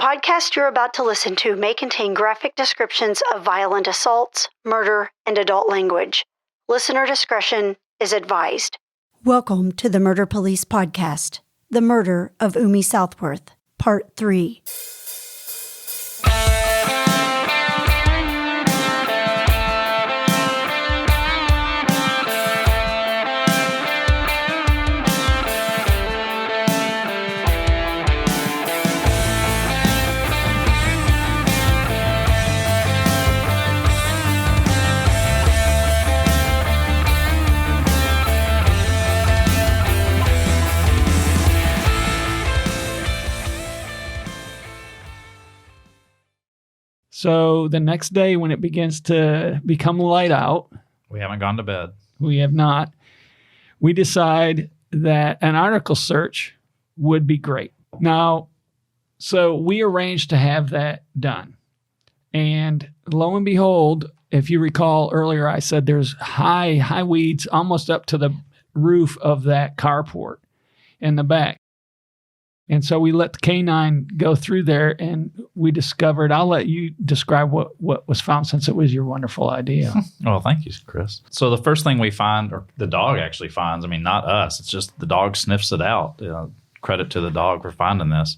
podcast you're about to listen to may contain graphic descriptions of violent assaults, murder, and adult language. Listener discretion is advised. Welcome to the Murder Police Podcast, The Murder of Umi Southworth, Part 3. So the next day when it begins to become light out, we haven't gone to bed. We have not. We decide that an article search would be great. Now, so we arranged to have that done. And lo and behold, if you recall earlier, I said there's high weeds almost up to the roof of that carport in the back. And so we let the canine go through there and we discovered, I'll let you describe what was found since it was your wonderful idea. Well, thank you, Chris. So the first thing we find, or the dog actually finds, I mean, not us, it's just the dog sniffs it out. Credit to the dog for finding this.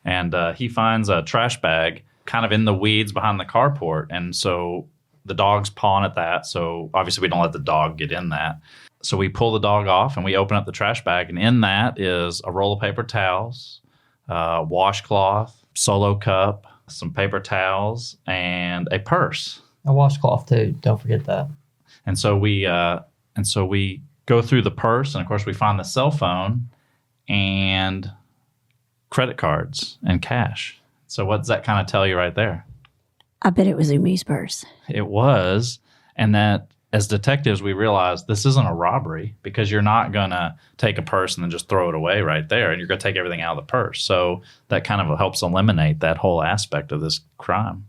And he finds a trash bag kind of in the weeds behind the carport. And so the dog's pawing at that. So obviously we don't let the dog get in that. So we pull the dog off and we open up the trash bag, and in that is a roll of paper towels, washcloth, Solo cup, some paper towels, and a purse. A washcloth too. Don't forget that. And so we go through the purse, and of course we find the cell phone and credit cards and cash. So what does that kind of tell you right there? I bet it was Umi's purse. It was, and that. As detectives, we realized this isn't a robbery because you're not going to take a purse and then just throw it away right there, and you're going to take everything out of the purse. So that kind of helps eliminate that whole aspect of this crime,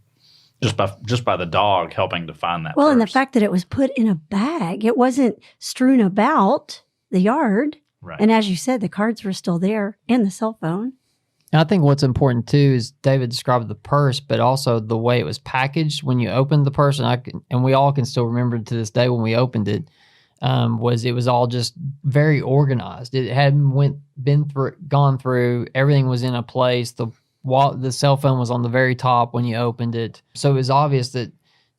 just by the dog helping to find that purse. And the fact that it was put in a bag, it wasn't strewn about the yard. Right. And as you said, the cards were still there and the cell phone. And I think what's important too is David described the purse, but also the way it was packaged when you opened the purse, and we all can still remember to this day when we opened it, it was all just very organized. It hadn't gone through. Everything was in a place. The cell phone was on the very top when you opened it, so it was obvious that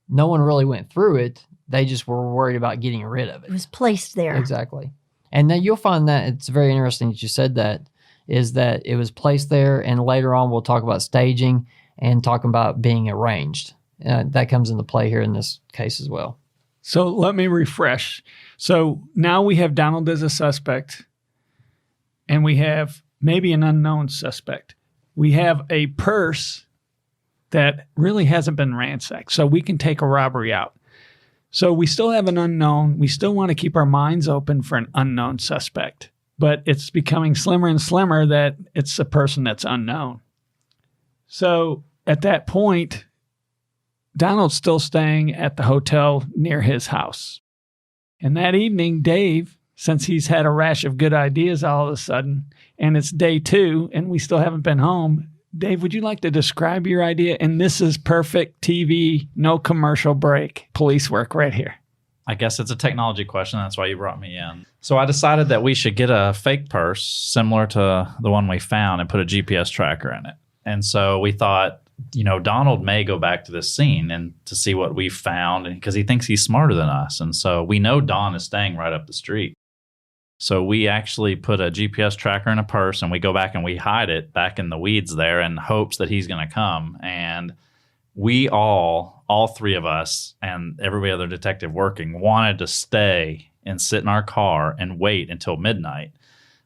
no one really went through it. They just were worried about getting rid of it. It was placed there. Exactly, and then you'll find that it's very interesting that you said that. Is that it was placed there, and later on we'll talk about staging and talking about being arranged. That comes into play here in this case as well. So let me refresh. So now we have Donald as a suspect, and we have maybe an unknown suspect. We have a purse that really hasn't been ransacked, so we can take a robbery out. So we still have an unknown. We still want to keep our minds open for an unknown suspect. But it's becoming slimmer and slimmer that it's a person that's unknown. So at that point, Donald's still staying at the hotel near his house. And that evening, Dave, since he's had a rash of good ideas all of a sudden, and it's day 2, and we still haven't been home, Dave, would you like to describe your idea? And this is perfect TV, no commercial break, police work right here. I guess it's a technology question. That's why you brought me in. So I decided that we should get a fake purse similar to the one we found and put a GPS tracker in it. And so we thought, Donald may go back to this scene and to see what we found because he thinks he's smarter than us. And so we know Don is staying right up the street. So we actually put a GPS tracker in a purse, and we go back and we hide it back in the weeds there in hopes that he's going to come. And we all 3 of us and every other detective working wanted to stay and sit in our car and wait until midnight.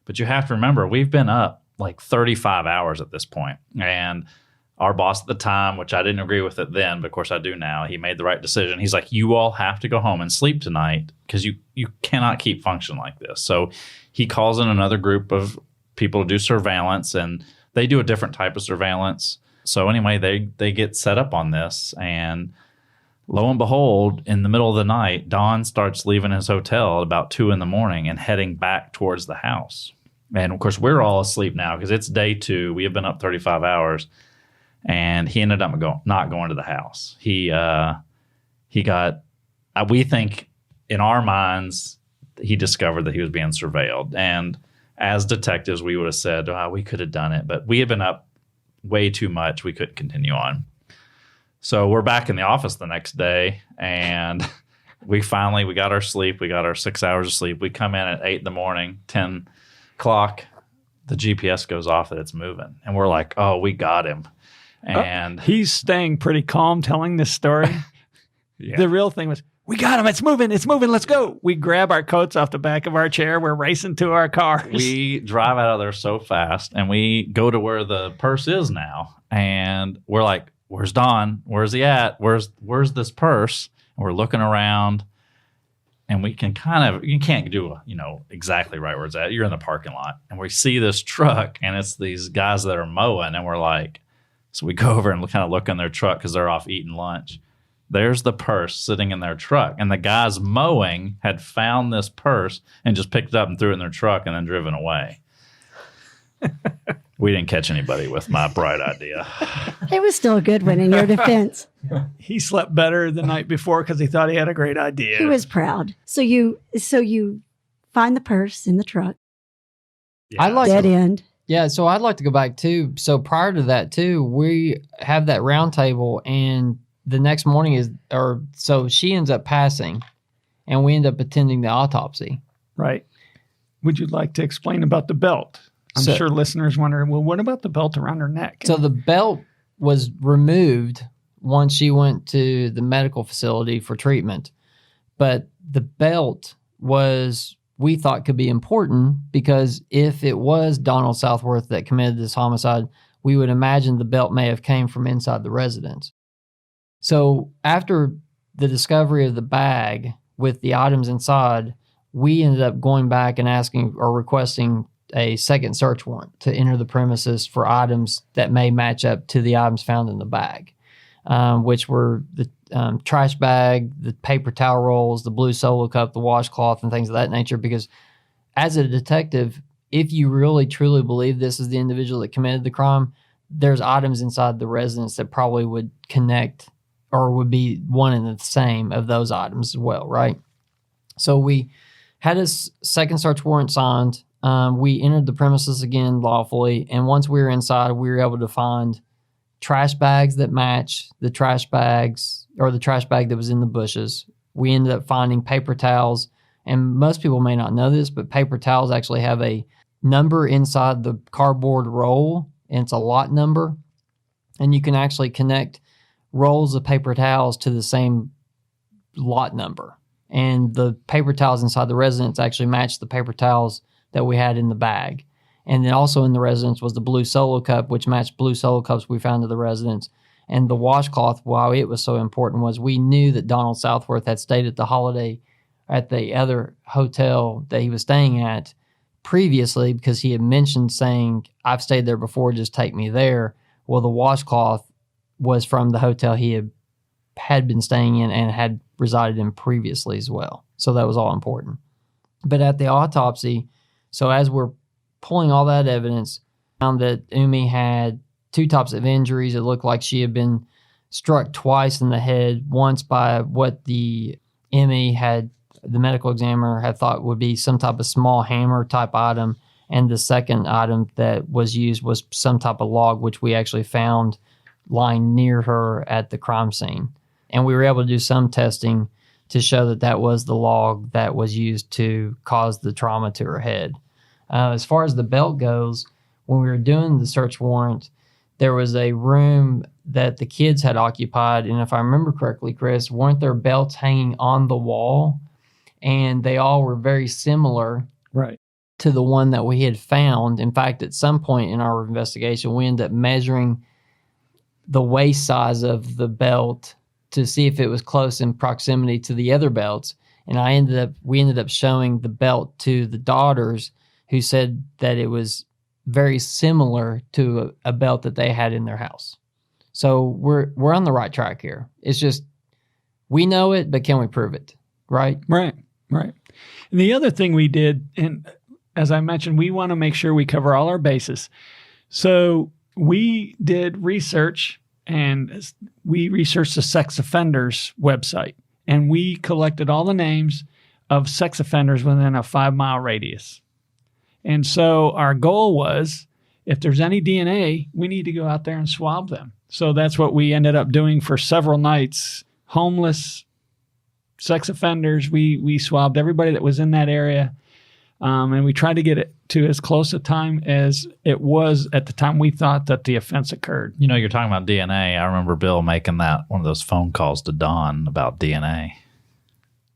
But you have to remember, we've been up like 35 hours at this point. And our boss at the time, which I didn't agree with it then, but of course I do now, he made the right decision. He's like, you all have to go home and sleep tonight because you cannot keep functioning like this. So he calls in another group of people to do surveillance, and they do a different type of surveillance. So anyway, they get set up on this, and lo and behold, in the middle of the night, Don starts leaving his hotel at about 2 a.m. and heading back towards the house. And of course, we're all asleep now because it's day 2. We have been up 35 hours. and he ended up not going to the house. He got, we think in our minds, he discovered that he was being surveilled. And as detectives, we would have said, we could have done it, but we had been up way too much. We couldn't continue on. So we're back in the office the next day, and we got our sleep. We got our 6 hours of sleep. We come in at 8 in the morning, 10 o'clock. The GPS goes off that it's moving. And we're like, oh, we got him. And he's staying pretty calm telling this story. Yeah. The real thing was, we got him. It's moving. Let's go. We grab our coats off the back of our chair. We're racing to our cars. We drive out of there so fast, and we go to where the purse is now. And we're like, where's Don? Where's he at? Where's this purse? And we're looking around, and we can you can't do exactly right where it's at. You're in the parking lot, and we see this truck, and it's these guys that are mowing, and we're like, so we go over and kind of look in their truck because they're off eating lunch. There's the purse sitting in their truck, and the guys mowing had found this purse and just picked it up and threw it in their truck and then driven away. We didn't catch anybody with my bright idea. It was still a good one in your defense. He slept better the night before because he thought he had a great idea. He was proud. So you find the purse in the truck. Yeah. Dead end. Yeah, so I'd like to go back too. So prior to that too, we have that round table, and the next morning so she ends up passing, and we end up attending the autopsy. Right. Would you like to explain about the belt? I'm sure listeners wonder, well, what about the belt around her neck? So the belt was removed once she went to the medical facility for treatment. But the belt we thought could be important because if it was Donald Southworth that committed this homicide, we would imagine the belt may have came from inside the residence. So after the discovery of the bag with the items inside, we ended up going back and asking or requesting a second search warrant to enter the premises for items that may match up to the items found in the bag, which were the trash bag, the paper towel rolls, the blue Solo cup, the washcloth, and things of that nature. Because as a detective, if you really truly believe this is the individual that committed the crime, there's items inside the residence that probably would connect or would be one and the same of those items as well, right? So we had a second search warrant signed. We entered the premises again lawfully, and once we were inside, we were able to find trash bags that match the trash bags or the trash bag that was in the bushes. We ended up finding paper towels, and most people may not know this, but paper towels actually have a number inside the cardboard roll, and it's a lot number, and you can actually connect rolls of paper towels to the same lot number. And the paper towels inside the residence actually matched the paper towels that we had in the bag. And then also in the residence was the blue Solo cup, which matched blue Solo cups we found in the residence. And the washcloth, why it was so important was we knew that Donald Southworth had stayed at the Holiday at the other hotel that he was staying at previously because he had mentioned saying, I've stayed there before, just take me there. Well, the washcloth was from the hotel he had been staying in and had resided in previously as well. So that was all important. But at the autopsy, so as we're pulling all that evidence, found that Umi had 2 types of injuries. It looked like she had been struck twice in the head, once by what the ME had, the medical examiner had thought would be some type of small hammer type item. And the second item that was used was some type of log, which we actually found lying near her at the crime scene. And we were able to do some testing to show that that was the log that was used to cause the trauma to her head. As far as the belt goes, when we were doing the search warrant, there was a room that the kids had occupied. And if I remember correctly, Chris, weren't there belts hanging on the wall? And they all were very similar right to the one that we had found. In fact, at some point in our investigation, we ended up measuring the waist size of the belt to see if it was close in proximity to the other belts. And we ended up showing the belt to the daughters, who said that it was very similar to a belt that they had in their house. So we're on the right track here. It's just, we know it, but can we prove it? Right? Right. And the other thing we did, and as I mentioned, we want to make sure we cover all our bases. So we did research, and we researched the sex offenders website, and we collected all the names of sex offenders within a 5-mile radius. And so our goal was, if there's any DNA, we need to go out there and swab them. So that's what we ended up doing for several nights. Homeless, sex offenders, we swabbed everybody that was in that area. And we tried to get it to as close a time as it was at the time we thought that the offense occurred. You know, you're talking about DNA. I remember Bill making one of those phone calls to Don about DNA.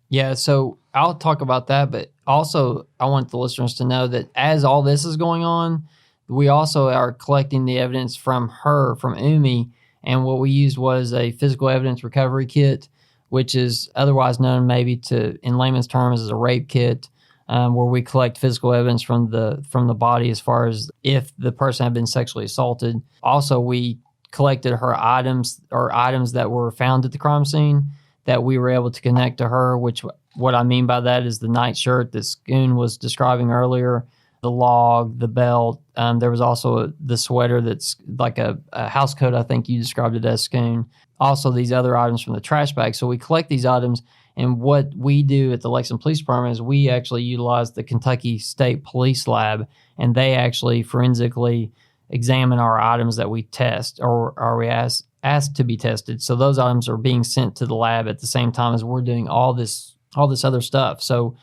Yeah, so I'll talk about that, but also I want the listeners to know that as all this is going on, we also are collecting the evidence from Umi, and what we used was a physical evidence recovery kit, which is otherwise known maybe in layman's terms as a rape kit, where we collect physical evidence from the body as far as if the person had been sexually assaulted. Also, we collected her items that were found at the crime scene that we were able to connect to her, which what I mean by that is the nightshirt that Schoon was describing earlier, the log, the belt. There was also the sweater that's like a house coat, I think you described it as, Schoon. Also, these other items from the trash bag. So we collect these items, and what we do at the Lexington Police Department is we actually utilize the Kentucky State Police Lab, and they actually forensically examine our items that we test or are we asked to be tested. So those items are being sent to the lab at the same time as we're doing all this other stuff. So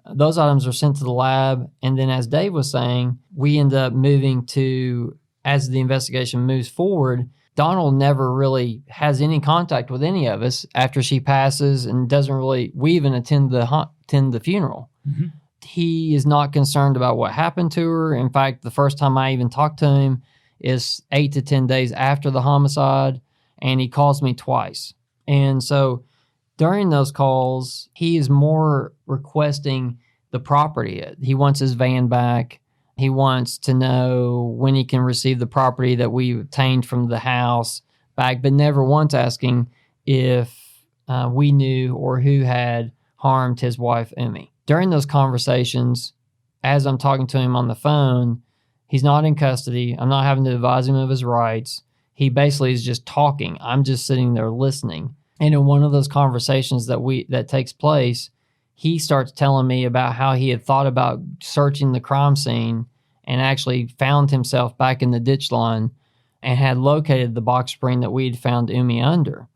those items are sent to the lab, and then as Dave was saying, we end up moving to, as the investigation moves forward, Donald never really has any contact with any of us after she passes, and we even attend the funeral. Mm-hmm. He is not concerned about what happened to her. In fact, the first time I even talked to him is 8 to 10 days after the homicide, and he calls me twice. And so during those calls, he is more requesting the property. He wants his van back. He wants to know when he can receive the property that we obtained from the house back, but never once asking if we knew or who had harmed his wife, Umi. During those conversations, as I'm talking to him on the phone, he's not in custody. I'm not having to advise him of his rights. He basically is just talking. I'm just sitting there listening. And in one of those conversations that takes place, he starts telling me about how he had thought about searching the crime scene and actually found himself back in the ditch line and had located the box spring that we had found Umi under.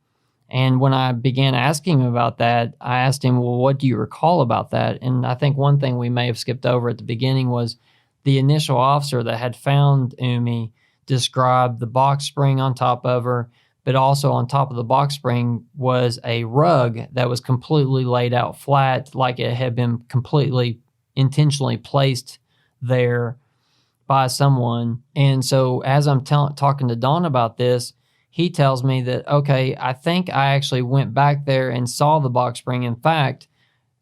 And when I began asking him about that, I asked him, well, what do you recall about that? And I think one thing we may have skipped over at the beginning was the initial officer that had found Umi described the box spring on top of her, but also on top of the box spring was a rug that was completely laid out flat, like it had been completely intentionally placed there by someone. And so as I'm talking to Don about this, he tells me that, okay, I think I actually went back there and saw the box spring. In fact,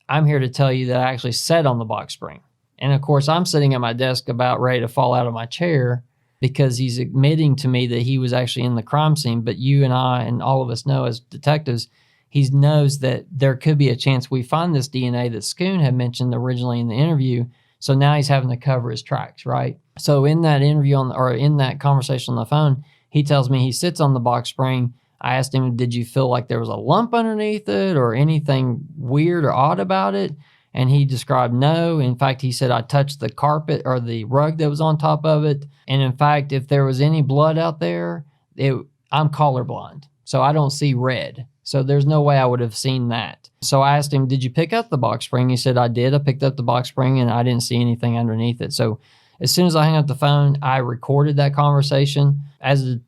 I'm here to tell you that I actually sat on the box spring. And of course, I'm sitting at my desk about ready to fall out of my chair because he's admitting to me that he was actually in the crime scene. But you and I and all of us know as detectives, he knows that there could be a chance we find this DNA that Schoon had mentioned originally in the interview. So now he's having to cover his tracks, right? So in that interview in that conversation on the phone, he tells me he sits on the box spring. I asked him, did you feel like there was a lump underneath it or anything weird or odd about it? And he described no. In fact, he said, I touched the carpet or the rug that was on top of it. And in fact, if there was any blood out there, I'm colorblind. So I don't see red. So there's no way I would have seen that. So I asked him, did you pick up the box spring? He said, I did. I picked up the box spring and I didn't see anything underneath it. So as soon as I hung up the phone, I recorded that conversation. As a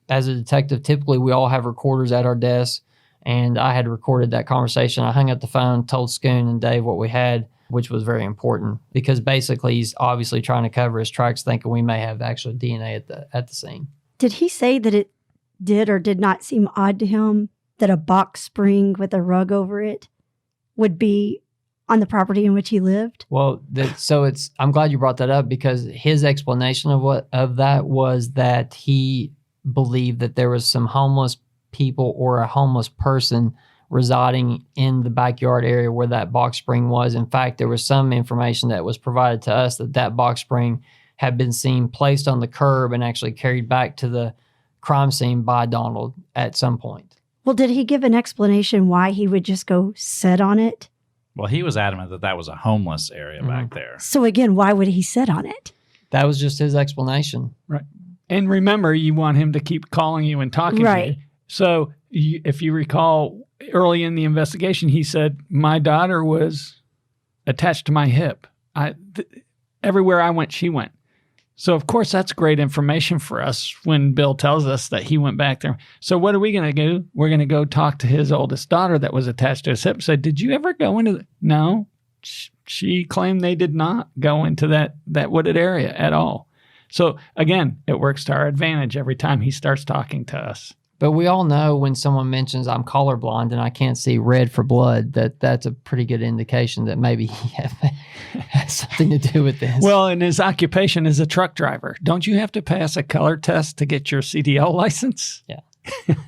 detective, typically we all have recorders at our desk. And I had recorded that conversation. I hung up the phone, told Schoon and Dave what we had, which was very important because basically he's obviously trying to cover his tracks, thinking we may have actual DNA at the scene. Did he say that it did or did not seem odd to him that a box spring with a rug over it would be on the property in which he lived? Well, I'm glad you brought that up because his explanation of that was that he believed that there was some homeless people or a homeless person residing in the backyard area where that box spring was. In fact, there was some information that was provided to us that box spring had been seen placed on the curb and actually carried back to the crime scene by Donald at some point. Well, did he give an explanation why he would just go sit on it? Well, he was adamant that that was a homeless area back there. So again, why would he sit on it? That was just his explanation. Right. And remember, you want him to keep calling you and talking to you. So if you recall, early in the investigation, he said, my daughter was attached to my hip. Everywhere I went, she went. So, of course, that's great information for us when Bill tells us that he went back there. So what are we going to do? We're going to go talk to his oldest daughter that was attached to his hip and say, did you ever go into No. She claimed they did not go into that wooded area at all. So, again, it works to our advantage every time he starts talking to us. But we all know when someone mentions I'm colorblind and I can't see red for blood, that's a pretty good indication that maybe he has something to do with this. Well, and his occupation is a truck driver. Don't you have to pass a color test to get your CDL license? Yeah.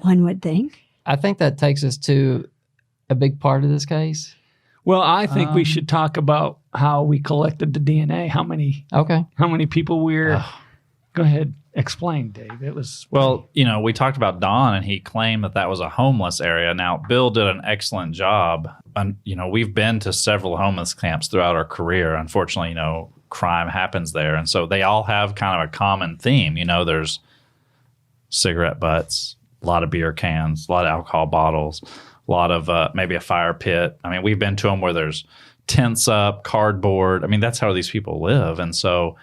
One would think. I think that takes us to a big part of this case. Well, I think we should talk about how we collected the DNA. How many people we're... Go ahead. Explain, Dave. It was... Well, we talked about Don, and he claimed that was a homeless area. Now, Bill did an excellent job. And, we've been to several homeless camps throughout our career. Unfortunately, crime happens there. And so they all have kind of a common theme. There's cigarette butts, a lot of beer cans, a lot of alcohol bottles, a lot of maybe a fire pit. I mean, we've been to them where there's tents up, cardboard. I mean, that's how these people live. And so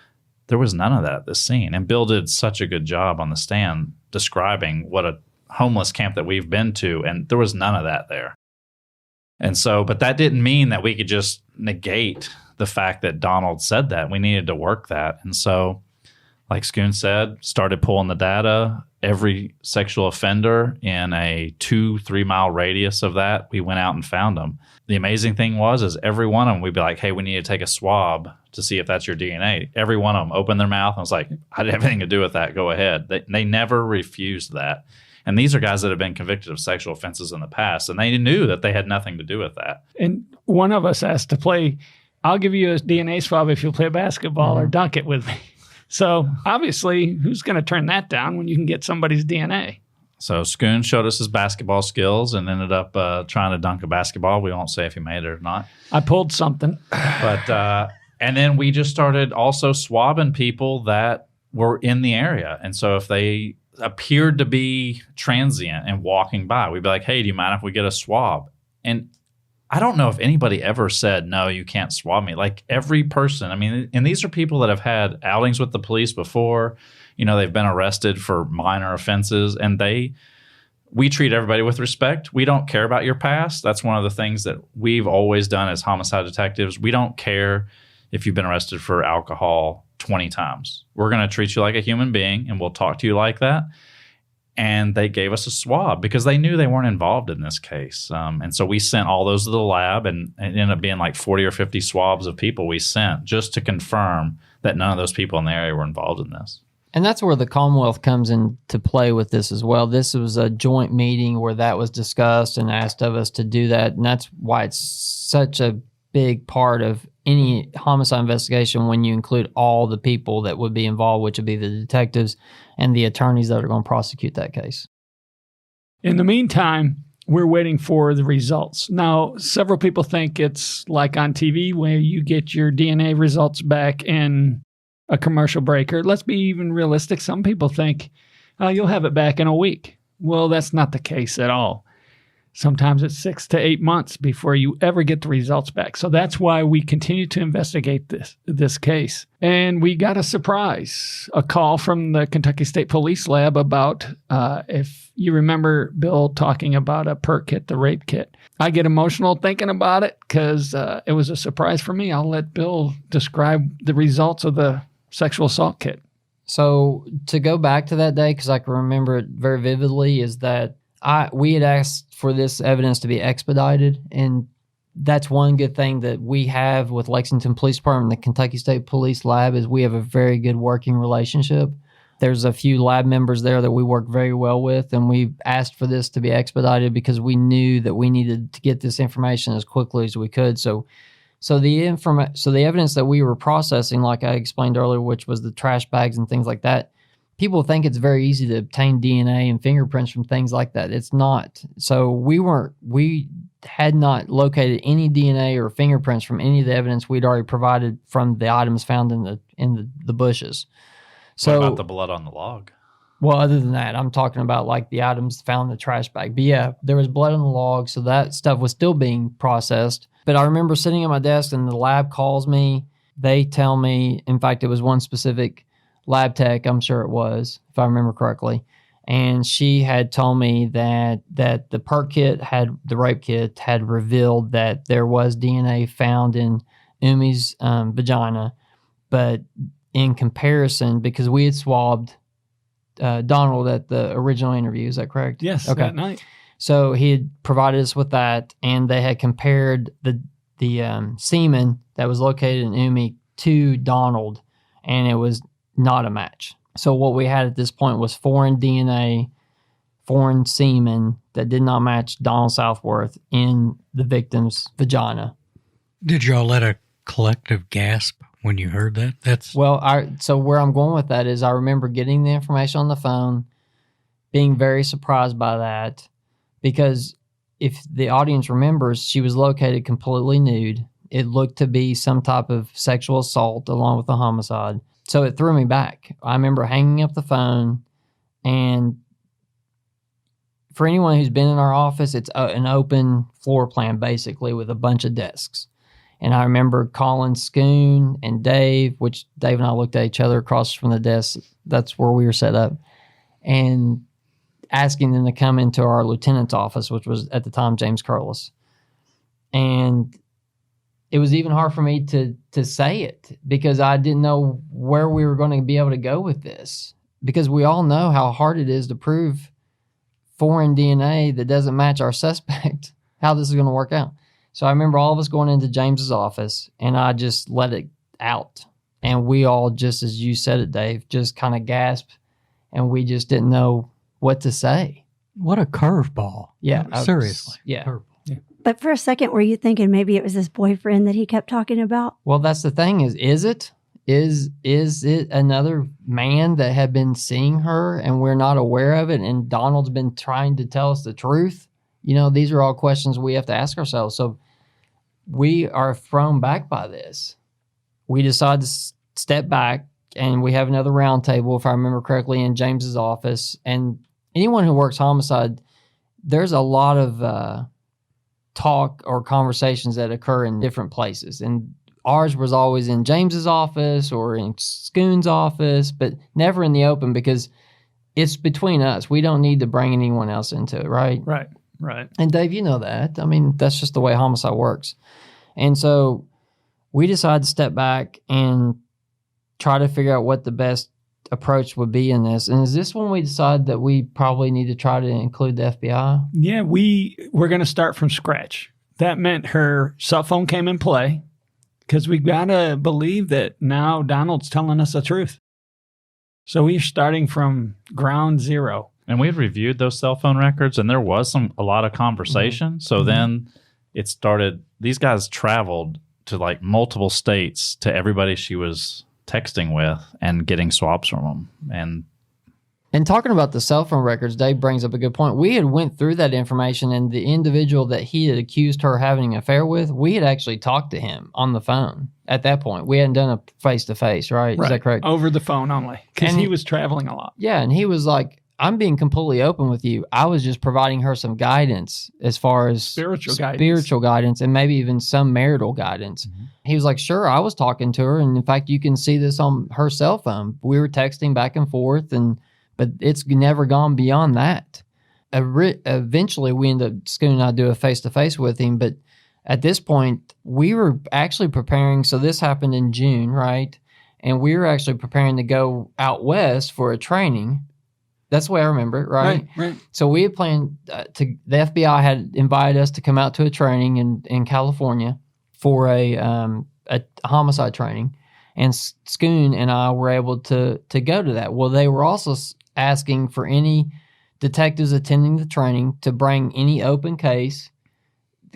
there was none of that at this scene. And Bill did such a good job on the stand describing what a homeless camp that we've been to, and there was none of that there. And so, but that didn't mean that we could just negate the fact that Donald said that. We needed to work that. And so, like Schoon said, started pulling the data. Every sexual offender in a 2-3 mile radius of that, we went out and found them. The amazing thing is every one of them, we'd be like, hey, we need to take a swab to see if that's your DNA. Every one of them opened their mouth and was like, I didn't have anything to do with that. Go ahead. They never refused that. And these are guys that have been convicted of sexual offenses in the past, and they knew that they had nothing to do with that. And one of us asked to play, I'll give you a DNA swab if you'll play basketball or dunk it with me. So obviously, who's going to turn that down when you can get somebody's DNA? So Schoon showed us his basketball skills and ended up trying to dunk a basketball. We won't say if he made it or not. I pulled something. But and then we just started also swabbing people that were in the area. And so if they appeared to be transient and walking by, we'd be like, hey, do you mind if we get a swab? And I don't know if anybody ever said, no, you can't swab me. Like every person, I mean, and these are people that have had outings with the police before. They've been arrested for minor offenses, and we treat everybody with respect. We don't care about your past. That's one of the things that we've always done as homicide detectives. We don't care if you've been arrested for alcohol 20 times. We're going to treat you like a human being, and we'll talk to you like that. And they gave us a swab because they knew they weren't involved in this case. And so we sent all those to the lab, and it ended up being like 40 or 50 swabs of people we sent just to confirm that none of those people in the area were involved in this. And that's where the Commonwealth comes into play with this as well. This was a joint meeting where that was discussed and asked of us to do that. And that's why it's such a big part of any homicide investigation when you include all the people that would be involved, which would be the detectives and the attorneys that are going to prosecute that case. In the meantime, we're waiting for the results. Now, several people think it's like on TV where you get your DNA results back in a commercial breaker. Let's be even realistic. Some people think you'll have it back in a week. Well, that's not the case at all. Sometimes it's 6 to 8 months before you ever get the results back. So that's why we continue to investigate this case. And we got a surprise, a call from the Kentucky State Police Lab about, if you remember Bill talking about a PERT kit, the rape kit. I get emotional thinking about it because it was a surprise for me. I'll let Bill describe the results of the sexual assault kit. So to go back to that day, because I can remember it very vividly, is that we had asked for this evidence to be expedited, and that's one good thing that we have with Lexington Police Department and the Kentucky State Police Lab is we have a very good working relationship. There's a few lab members there that we work very well with, and we asked for this to be expedited because we knew that we needed to get this information as quickly as we could. So So the evidence that we were processing, like I explained earlier, which was the trash bags and things like that, people think it's very easy to obtain DNA and fingerprints from things like that. It's not. So we had not located any DNA or fingerprints from any of the evidence we'd already provided from the items found in the bushes. So what about the blood on the log? Well, other than that, I'm talking about like the items found in the trash bag. But yeah, there was blood on the log, so that stuff was still being processed. But I remember sitting at my desk and the lab calls me. They tell me, in fact, it was one specific lab tech, I'm sure it was, if I remember correctly. And she had told me that the perk kit the rape kit had revealed that there was DNA found in Umi's vagina. But in comparison, because we had swabbed Donald at the original interview, is that correct? Yes, okay. That night. So he had provided us with that, and they had compared the semen that was located in Umi to Donald, and it was not a match. So what we had at this point was foreign DNA, foreign semen that did not match Donald Southworth in the victim's vagina. Did y'all let a collective gasp when you heard that? So where I'm going with that is I remember getting the information on the phone, being very surprised by that, because if the audience remembers, she was located completely nude. It looked to be some type of sexual assault along with a homicide. So it threw me back. I remember hanging up the phone, and for anyone who's been in our office, it's an open floor plan basically with a bunch of desks. And I remember calling Schoon and Dave, which Dave and I looked at each other across from the desk. That's where we were set up. And asking them to come into our lieutenant's office, which was at the time James Curlis. And it was even hard for me to say it because I didn't know where we were going to be able to go with this. Because we all know how hard it is to prove foreign DNA that doesn't match our suspect, how this is going to work out. So I remember all of us going into James's office, and I just let it out. And we all, just as you said it, Dave, just kind of gasped, and we just didn't know what to say. What a curveball. Yeah. Seriously. Yeah. Curveball. Yeah. But for a second, were you thinking maybe it was this boyfriend that he kept talking about? Well, that's the thing is it? Is it another man that had been seeing her and we're not aware of it, and Donald's been trying to tell us the truth? You know, these are all questions we have to ask ourselves. So we are thrown back by this. We decide to step back, and we have another round table, if I remember correctly, in James's office. And anyone who works homicide, there's a lot of talk or conversations that occur in different places. And ours was always in James's office or in Schoon's office, but never in the open because it's between us. We don't need to bring anyone else into it, right? Right. And Dave, you know that. I mean, that's just the way homicide works. And so we decided to step back and try to figure out what the best approach would be in this. And is this when we decided that we probably need to try to include the FBI? Yeah, we're going to start from scratch. That meant her cell phone came in play because we got to believe that now Donald's telling us the truth. So we're starting from ground zero. And we had reviewed those cell phone records, and there was a lot of conversation. Mm-hmm. So then it started. These guys traveled to like multiple states to everybody she was texting with and getting swabs from them. And talking about the cell phone records, Dave brings up a good point. We had went through that information, and the individual that he had accused her having an affair with, we had actually talked to him on the phone at that point. We hadn't done a face-to-face, right? Is that correct? Over the phone only, because he was traveling a lot. Yeah, and he was like, I'm being completely open with you. I was just providing her some guidance as far as spiritual guidance and maybe even some marital guidance. Mm-hmm. He was like, sure, I was talking to her. And in fact, you can see this on her cell phone. We were texting back and forth, but it's never gone beyond that. Eventually, we ended up, Schoon and I do a face-to-face with him. But at this point, we were actually preparing. So this happened in June, right? And we were actually preparing to go out west for a training. That's the way I remember it, right? Right. So we had planned the FBI had invited us to come out to a training in California for a homicide training, and Schoon and I were able to go to that. Well, they were also asking for any detectives attending the training to bring any open case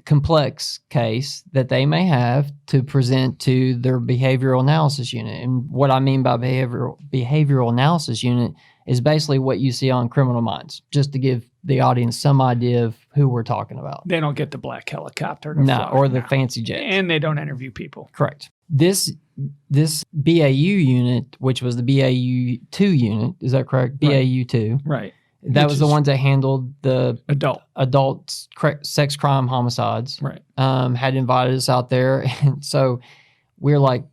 complex case that they may have to present to their behavioral analysis unit. And what I mean by behavioral analysis unit is basically what you see on Criminal Minds, just to give the audience some idea of who we're talking about. They don't get the black helicopter. Or the fancy jet. And they don't interview people. Correct. This BAU unit, which was the BAU2 unit, is that correct? BAU2. Right. That was the ones that handled the adult sex crime homicides. Right. Had invited us out there. And so we're like,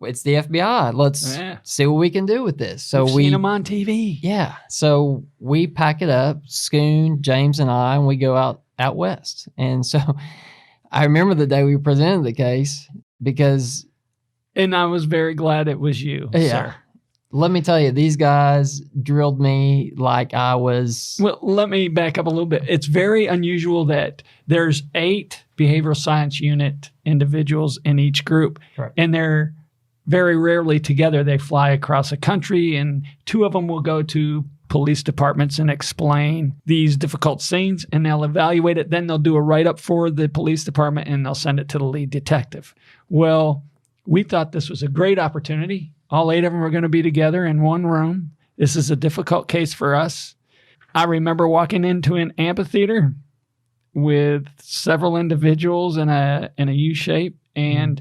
it's the FBI. Let's see what we can do with this. So We've seen them on TV. Yeah. So we pack it up, Schoon, James, and I, and we go out west. And so I remember the day we presented the case because... And I was very glad it was you, sir. Let me tell you, these guys drilled me like I was... Well, let me back up a little bit. It's very unusual that there's 8 behavioral science unit individuals in each group. Correct. And they're very rarely together. They fly across the country, and 2 of them will go to police departments and explain these difficult scenes, and they'll evaluate it. Then they'll do a write-up for the police department, and they'll send it to the lead detective. Well, we thought this was a great opportunity. All 8 of them are going to be together in one room. This is a difficult case for us. I remember walking into an amphitheater with several individuals in a U-shape, and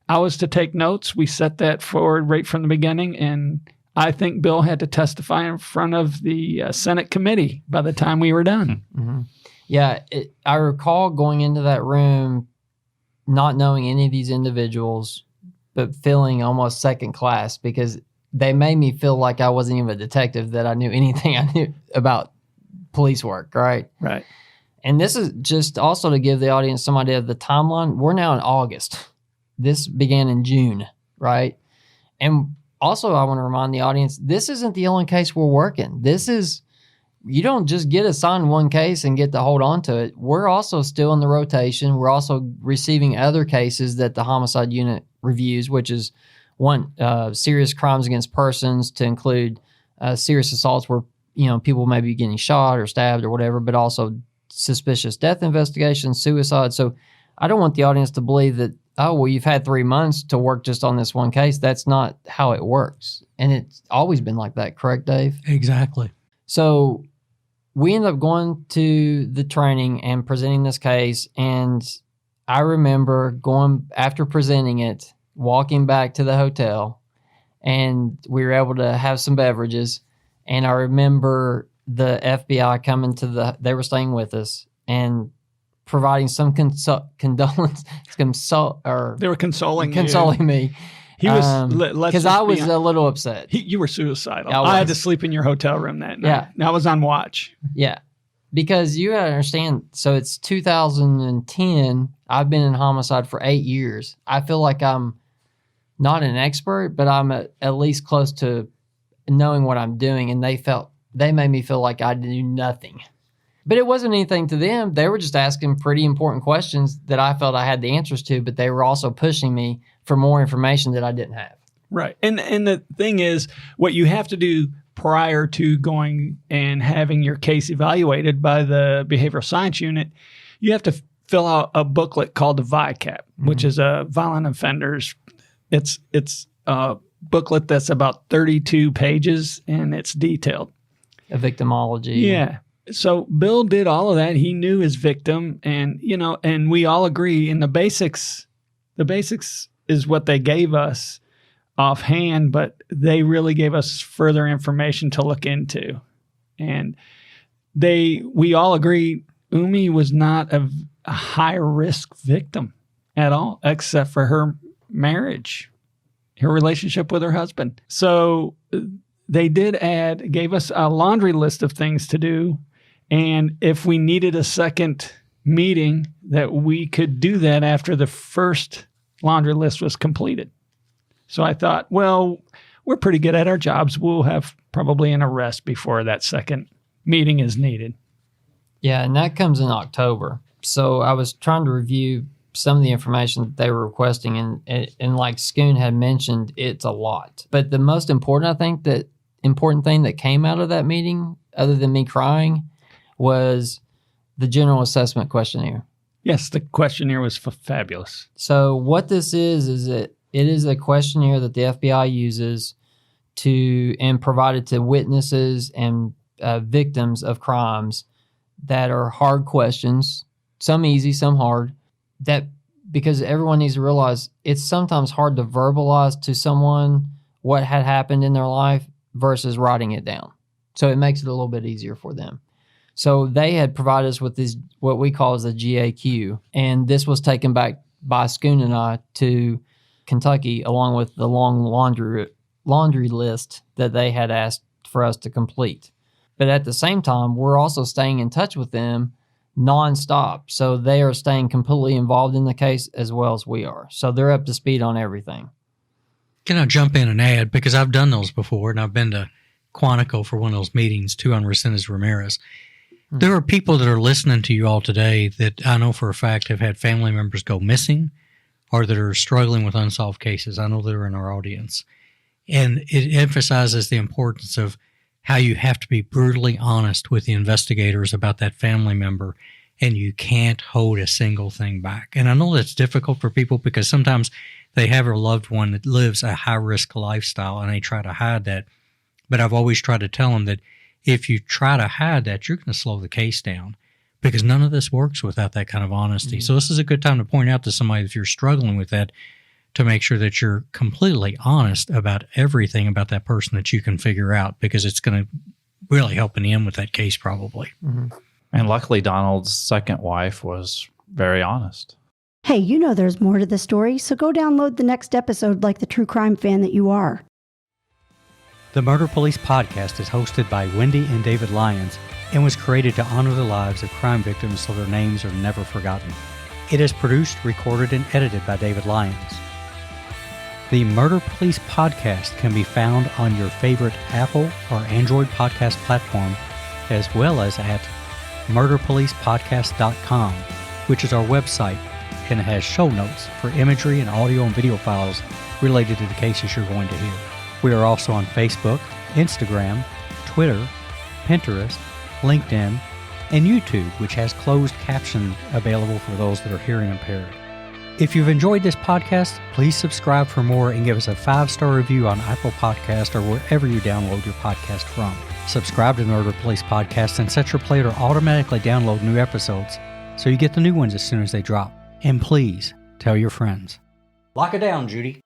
I was to take notes. We set that forward right from the beginning, and I think Bill had to testify in front of the Senate committee by the time we were done. Mm-hmm. Yeah, I recall going into that room not knowing any of these individuals, but feeling almost second class because they made me feel like I wasn't even a detective, that I knew anything I knew about police work, right? Right. And this is just also to give the audience some idea of the timeline. We're now in August. This began in June, right? And also I want to remind the audience, this isn't the only case we're working. You don't just get assigned one case and get to hold on to it. We're also still in the rotation. We're also receiving other cases that the homicide unit reviews, which is one, serious crimes against persons, to include serious assaults where, people may be getting shot or stabbed or whatever, but also suspicious death investigations, suicide. So I don't want the audience to believe that, oh, well, you've had 3 months to work just on this one case. That's not how it works. And it's always been like that. Correct, Dave? Exactly. So we ended up going to the training and presenting this case. And I remember going, after presenting it, walking back to the hotel, and we were able to have some beverages. And I remember the FBI coming they were staying with us and providing some condolence. They were consoling me. He was, because I was a little upset. You were suicidal. I had to sleep in your hotel room that night. Yeah. And I was on watch. Yeah. Because you got to understand, so it's 2010. I've been in homicide for 8 years. I feel like I'm not an expert, but I'm at least close to knowing what I'm doing. And they made me feel like I knew nothing. But it wasn't anything to them. They were just asking pretty important questions that I felt I had the answers to, but they were also pushing me for more information that I didn't have. Right. And the thing is, what you have to do prior to going and having your case evaluated by the behavioral science unit, you have to fill out a booklet called the VICAP, which is a violent offenders. It's a booklet that's about 32 pages, and it's detailed. A victimology. Yeah. So Bill did all of that. He knew his victim, and and we all agree in the basics is what they gave us offhand, but they really gave us further information to look into. And we all agree Umi was not a high risk victim at all, except for her marriage, her relationship with her husband. So they gave us a laundry list of things to do. And if we needed a second meeting, that we could do that after the first laundry list was completed. So I thought, well, we're pretty good at our jobs. We'll have probably an arrest before that second meeting is needed. Yeah, and that comes in October. So I was trying to review some of the information that they were requesting, and like Schoon had mentioned, it's a lot. But the most important, important thing that came out of that meeting, other than me crying, was the general assessment questionnaire. Yes, the questionnaire was fabulous. So what this is that it is a questionnaire that the FBI uses and provided to witnesses and victims of crimes that are hard questions, some easy, some hard, that because everyone needs to realize it's sometimes hard to verbalize to someone what had happened in their life versus writing it down. So it makes it a little bit easier for them. So they had provided us with this, what we call as a GAQ, and this was taken back by Schoon and I to Kentucky along with the long laundry list that they had asked for us to complete. But at the same time, we're also staying in touch with them nonstop. So they are staying completely involved in the case as well as we are. So they're up to speed on everything. Can I jump in and add, because I've done those before, and I've been to Quantico for one of those meetings, too, on Resendez Ramirez. There are people that are listening to you all today that I know for a fact have had family members go missing or that are struggling with unsolved cases. I know that are in our audience. And it emphasizes the importance of how you have to be brutally honest with the investigators about that family member, and you can't hold a single thing back. And I know that's difficult for people because sometimes they have a loved one that lives a high-risk lifestyle and they try to hide that. But I've always tried to tell them that if you try to hide that, you're going to slow the case down because none of this works without that kind of honesty. So this is a good time to point out to somebody if you're struggling with that, to make sure that you're completely honest about everything about that person that you can figure out, because it's going to really help in the end with that case probably. Mm-hmm. And luckily, Donald's second wife was very honest. Hey, you know there's more to the story, so go download the next episode like the true crime fan that you are. The Murder Police podcast is hosted by Wendy and David Lyons and was created to honor the lives of crime victims so their names are never forgotten. It is produced, recorded, and edited by David Lyons. The Murder Police podcast can be found on your favorite Apple or Android podcast platform, as well as at murderpolicepodcast.com, which is our website, and it has show notes for imagery and audio and video files related to the cases you're going to hear. We are also on Facebook, Instagram, Twitter, Pinterest, LinkedIn, and YouTube, which has closed caption available for those that are hearing impaired. If you've enjoyed this podcast, please subscribe for more and give us a 5-star review on Apple Podcast or wherever you download your podcast from. Subscribe to the Murder Police Podcast and set your player to automatically download new episodes so you get the new ones as soon as they drop. And please tell your friends. Lock it down, Judy.